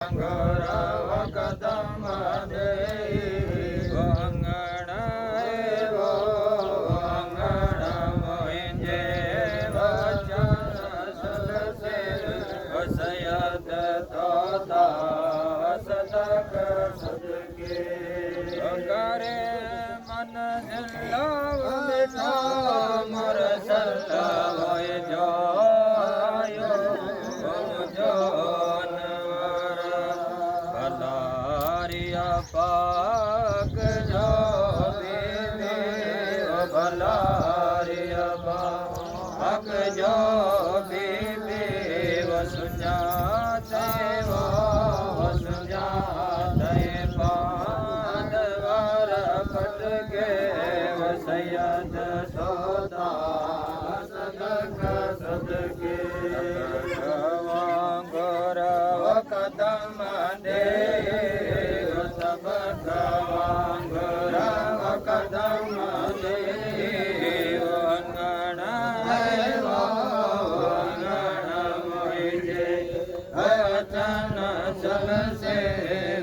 कदम दे वंगण वो वंगण मोहिंजे वचन सलसे वसयत तोता सदक सदके करे मन दिलाव बेटा मोर सल्लाह जो पाक जो बीबी भलारिया पाक जो बीबी वसुजाते पांडवर पटके वसयद सोदा सदक सदके गौरव कदम दे कदम दे वंगण मोहिंजे वचन सलसे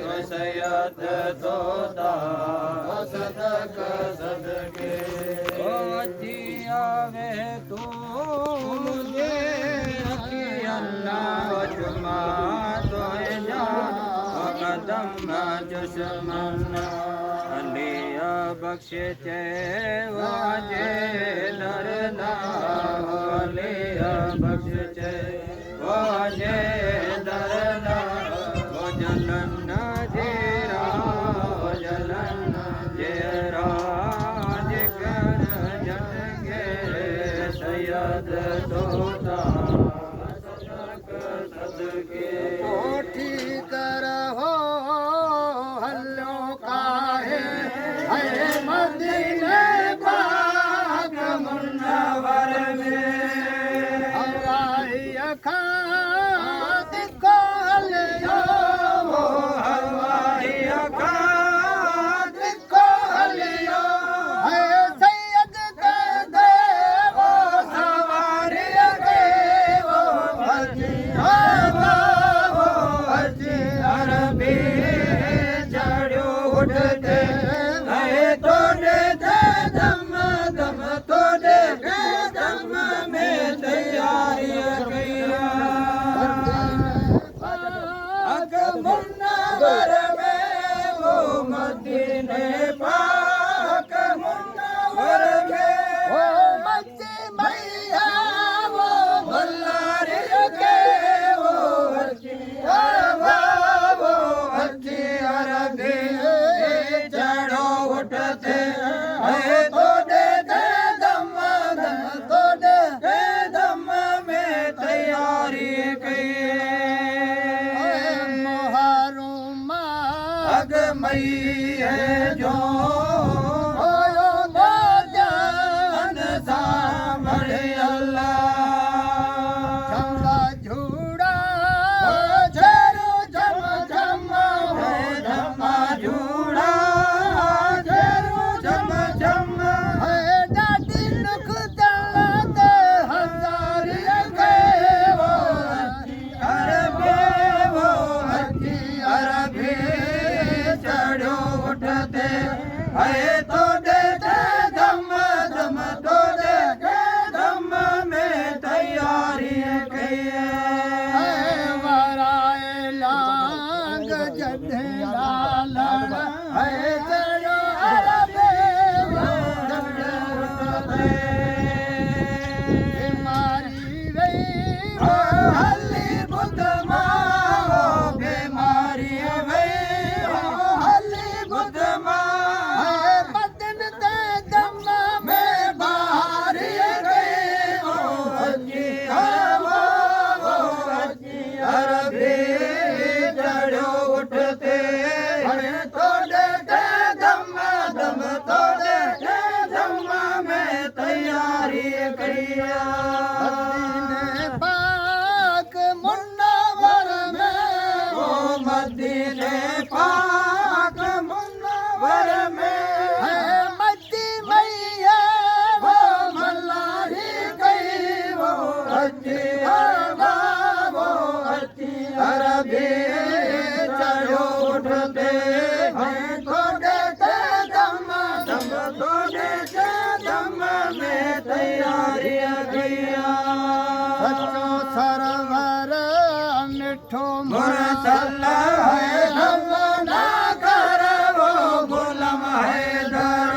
वसयत तोता सदक सदके आवे तू मुझे अल्लाह जुमा तो जा कदम दुश्मन लिया बख्शते वाजे डरना लिया बख्शते वाजे डरना वो जलन जेरा जिकर जटके सैयद तोता सदक सदके कोठी करहो मदीने पाक मुन्नवर में हवाई अखा दिखो लियो वो हवाई अखा दिखो लियो है सैयद के दे वो सवारी के वो हजी वो हजी अरबी चढ़ो उठते मुन्नवर में वो मदीने पाक मुन्नवर में वो मक्की मैया वो भल्लारी के वो हजी अरबी चढ़ो उठते तो दे दम तो दे दम में तैयारी की मई है जो जान सामने अल्लाह झंडा झूड़ा झेरू झम झम झमा झूड़ा झेरू झम झम डाटी नुख दलाते हजारी के वो अरबे वो हजी अरबी चढ़ो उठते है तो दे दम दम तो दे दम में तैयारी की वराए लांग जधे लाल है चढ़ो अरबे उठते बीमारी वे हल्ली बुध माओ बीमारी वे मदीने पाक मुन्नवर में वो मदीने पाक मुन्नवर में है मद्दी मैया वो मल्लारी गई वो हजी अरबी सल्ला है रवाना करवो गुलाम हैदर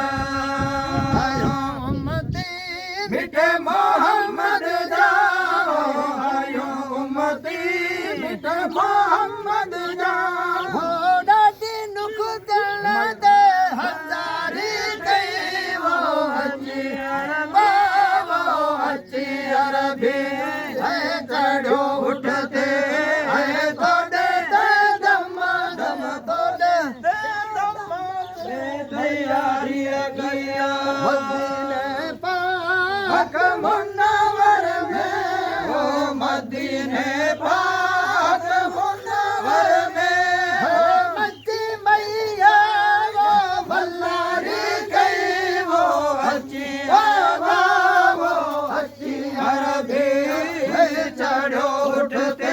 आयो उम्मती मिठे मोहम्मद जाओ आयो उम्मती मिठे मोहम्मद जाओ दादी नुख दे हजारी कई वो अच्छी अरबी है चढ़ो उठते है तो दे दम दम तो दे दम तैयारी गैया मदीने पाक मुन्नवर में वो मदीने पाक मुन्नवर में मच्ची मैया वो बल्लारी गई वो अच्छी अरबी चढ़ो उठते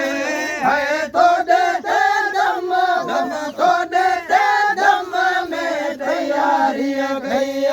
है तो देते दम दम तो देते दम में तैयारी गई